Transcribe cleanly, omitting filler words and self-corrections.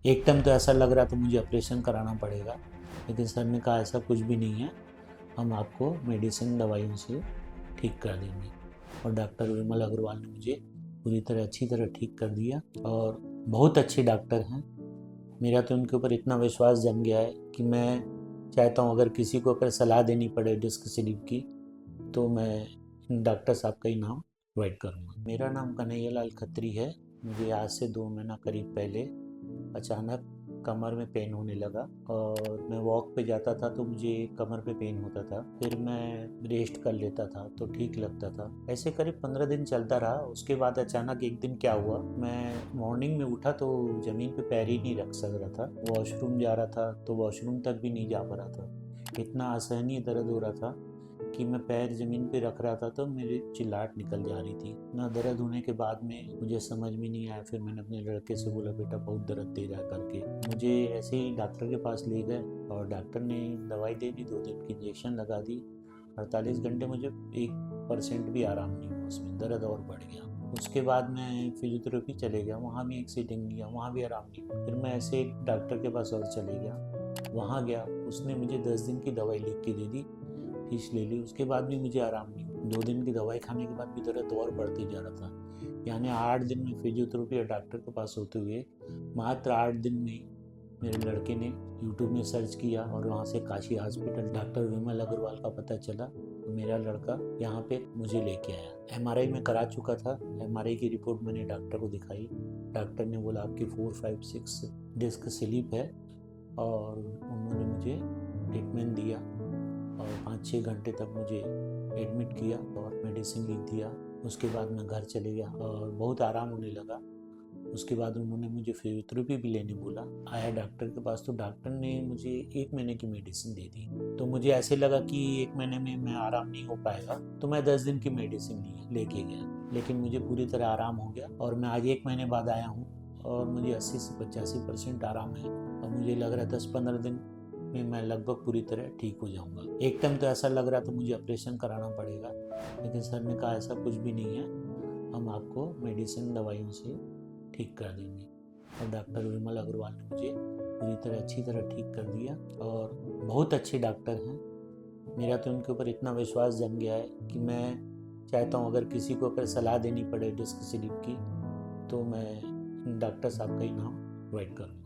एक टाइम तो ऐसा लग रहा था मुझे ऑपरेशन कराना पड़ेगा, लेकिन सर ने कहा ऐसा कुछ भी नहीं है, हम आपको मेडिसिन दवाइयों से ठीक कर देंगे। और डॉक्टर विमल अग्रवाल ने मुझे पूरी तरह अच्छी तरह ठीक कर दिया और बहुत अच्छे डॉक्टर हैं। मेरा तो उनके ऊपर इतना विश्वास जम गया है कि मैं चाहता हूँ अगर किसी को अगर सलाह देनी पड़े डिस्क स्लिप की तो मैं डॉक्टर साहब का ही नाम प्रोवाइड करूँगा। मेरा नाम कन्हैया लाल खत्री है। मुझे आज से 2 महीना करीब पहले अचानक कमर में पेन होने लगा और मैं वॉक पे जाता था तो मुझे कमर पे पेन होता था। फिर मैं रेस्ट कर लेता था तो ठीक लगता था। ऐसे करीब 15 दिन चलता रहा। उसके बाद अचानक एक दिन क्या हुआ, मैं मॉर्निंग में उठा तो ज़मीन पे पैर ही नहीं रख सक रहा था। वॉशरूम जा रहा था तो वॉशरूम तक भी नहीं जा पा रहा था। इतना असहनीय दर्द हो रहा था कि मैं पैर ज़मीन पे रख रहा था तो मेरी चिल्लाहट निकल जा रही थी। इतना दर्द होने के बाद में मुझे समझ में नहीं आया। फिर मैंने अपने लड़के से बोला बेटा बहुत दर्द दे रहा है करके। मुझे ऐसे ही डॉक्टर के पास ले गए और डॉक्टर ने दवाई दे दी, 2 दिन की इंजेक्शन लगा दी। 48 घंटे मुझे 1% भी आराम नहीं हुआ, उसमें दर्द और बढ़ गया। उसके बाद मैं फिजियोथेरेपी चले गया, वहाँ भी एक सीटिंग लिया, वहाँ भी आराम नहीं हुआ। फिर मैं ऐसे एक डॉक्टर के पास और चले गया, वहाँ गया, उसने मुझे 10 दिन की दवाई लिख के दे दी, फीस ले ली। उसके बाद भी मुझे आराम नहीं हुआ। 2 दिन की दवाई खाने के बाद भी दर्द और बढ़ते जा रहा था। यानी 8 दिन में फिजियोथेरेपी और डॉक्टर के पास होते हुए मात्र 8 दिन में मेरे लड़के ने यूट्यूब में सर्च किया और वहाँ से काशी हॉस्पिटल डॉक्टर विमल अग्रवाल का पता चला तो मेरा लड़का यहाँ पे मुझे लेके आया। एमआरआई में करा चुका था। एमआरआई की रिपोर्ट मैंने डॉक्टर को दिखाई। डॉक्टर ने बोला आपकी 4, 5, 6 डिस्क स्लिप है और उन्होंने मुझे ट्रीटमेंट दिया और 5-6 घंटे तक मुझे एडमिट किया और मेडिसिन लिख दिया। उसके बाद मैं घर चले गया और बहुत आराम होने लगा। उसके बाद उन्होंने मुझे फिजियोथेरेपी भी लेने बोला। आया डॉक्टर के पास तो डॉक्टर ने मुझे 1 महीने की मेडिसिन दे दी। तो मुझे ऐसे लगा कि 1 महीने में मैं आराम नहीं हो पाएगा, तो मैं 10 दिन की मेडिसिन लेके गया, लेकिन मुझे पूरी तरह आराम हो गया और मैं आज 1 महीने बाद आया हूँ और मुझे 80 से 85% आराम है और मुझे लग रहा है 10-15 दिन में मैं लगभग पूरी तरह ठीक हो जाऊंगा। एक टाइम तो ऐसा लग रहा था मुझे ऑपरेशन कराना पड़ेगा, लेकिन सर ने कहा ऐसा कुछ भी नहीं है, हम आपको मेडिसिन दवाइयों से ठीक कर देंगे। और डॉक्टर विमल अग्रवाल ने मुझे पूरी तरह अच्छी तरह ठीक कर दिया और बहुत अच्छे डॉक्टर हैं। मेरा तो उनके ऊपर इतना विश्वास जम गया है कि मैं चाहता हूँ अगर किसी को अगर सलाह देनी पड़े डिस्क स्लिप की तो मैं डॉक्टर साहब का ही नाम प्रोवाइड करूँगा।